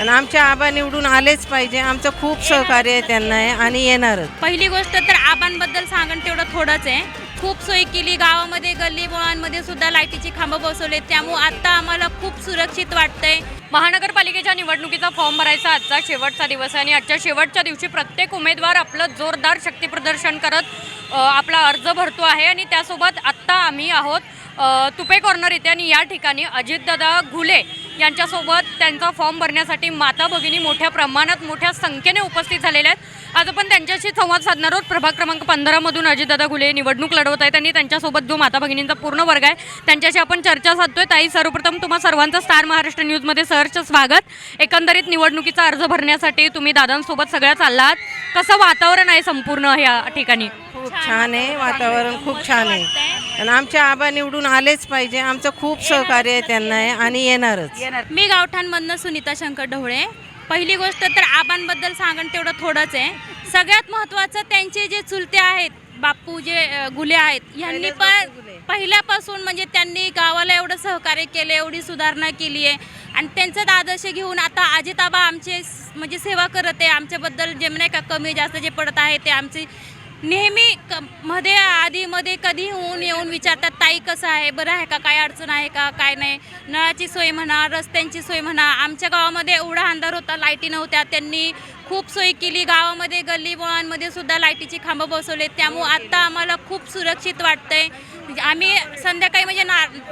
आणि आमचे आबा निवडून आलेच पाहिजे. आमचं खूप सहकार्य आहे त्यांना आहे आणि येणारच. पहिली गोष्ट तर आबांबद्दल सांगणं तेवढं थोडंच आहे. खूप सोय केली, गावामध्ये गल्ली बोळांमध्ये सुद्धा लाईटीची खांबं बसवले, त्यामुळे आता आम्हाला खूप सुरक्षित वाटतंय. महानगरपालिकेच्या निवडणुकीचा फॉर्म भरायचा आजचा शेवटचा दिवस आहे आणि आजच्या शेवटच्या दिवशी प्रत्येक उमेदवार आपलं जोरदार शक्तीप्रदर्शन करत आपला अर्ज भरतो आहे आणि त्यासोबत आत्ता आम्ही आहोत तुपे कॉर्नर इथे आणि या ठिकाणी अजितदादा घुले यांच्यासोबत त्यांचा फॉर्म भरण्यासाठी माता भगिनी मोठ्या प्रमाणात मोठ्या संख्येने उपस्थित झालेल्या आहेत. आज आपण त्यांच्याशी संवाद साधणार आहोत. प्रभाग क्रमांक 15मधून अजितदादा घुले निवडणूक लढवत आहेत आणि त्यांच्यासोबत जो माता भगिनींचा पूर्ण वर्ग आहे त्यांच्याशी आपण चर्चा साधतोय. ताई, सर्वप्रथम तुम्हा सर्वांचं स्टार महाराष्ट्र न्यूजमध्ये सहर्ष स्वागत. एकंदरीत निवडणुकीचा अर्ज भरण्यासाठी तुम्ही दादांसोबत सगळ्या चाललात, कसं वातावरण आहे संपूर्ण या ठिकाणी? खूप छान आहे वातावरण, खूप छान आहे आणि आमचे आबा निवडून आलेच पाहिजे. आमचं खूप सहकार्य आहे त्यांना आहे आणि येणारच. मी गावठाणमधनं सुनीता शंकर ढवळे. पहिली गोष्ट तर आबांबद्दल सांगणं तेवढं थोडंच आहे. सगळ्यात महत्त्वाचं त्यांचे जे चुलते आहेत बापू जे घुले आहेत, ह्यांनी पण पहिल्यापासून म्हणजे त्यांनी गावाला एवढं सहकार्य केलं, एवढी सुधारणा केली आहे आणि त्यांचं आदर्श घेऊन आता अजिताबा आमचे म्हणजे सेवा करत आहे. आमच्याबद्दल जे नाही का कमी जास्त जे पडत आहे ते आमचे नेहमी मध्ये आधीमध्ये कधी येऊन विचारतात, ताई कसं आहे, बरं आहे का, काय अडचण आहे का, काय नाही. नळाची सोय म्हणा, रस्त्यांची सोय म्हणा. आमच्या गावामध्ये एवढा अंधार होता, लाईटी नव्हत्या, त्यांनी खूप सोय केली. गावामध्ये गल्ली बोळांमध्ये सुद्धा लाईटीची खांबं बसवले, त्यामुळे आत्ता आम्हाला खूप सुरक्षित वाटतंय. आम्ही संध्याकाळी म्हणजे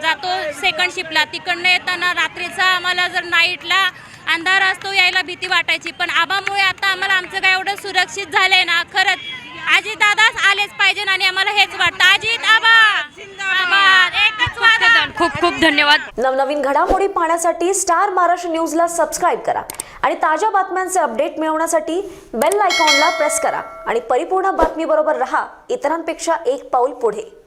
जातो सेकंड शिफ्टला, तिकडनं येताना रात्रीचा आम्हाला जर नाईटला अंधार असतो यायला भीती वाटायची, पण आबामुळे आता आम्हाला आमचं काय एवढं सुरक्षित झालं आहे ना. खरंच अजित दादाच आलेच पाहिजे आणि आम्हाला हेच वाटतं. अजित आबा जिंदाबाद, एकच वादा. खूप खूप धन्यवाद. नवनवीन घडामोडी पाहण्यासाठी स्टार महाराष्ट्र न्यूजला सबस्क्राईब करा आणि ताज्या बातम्यांचे अपडेट मिळवण्यासाठी बेल आयकॉनला प्रेस करा आणि परिपूर्ण बातमी बरोबर रहा, इतरांपेक्षा एक पाऊल पुढे.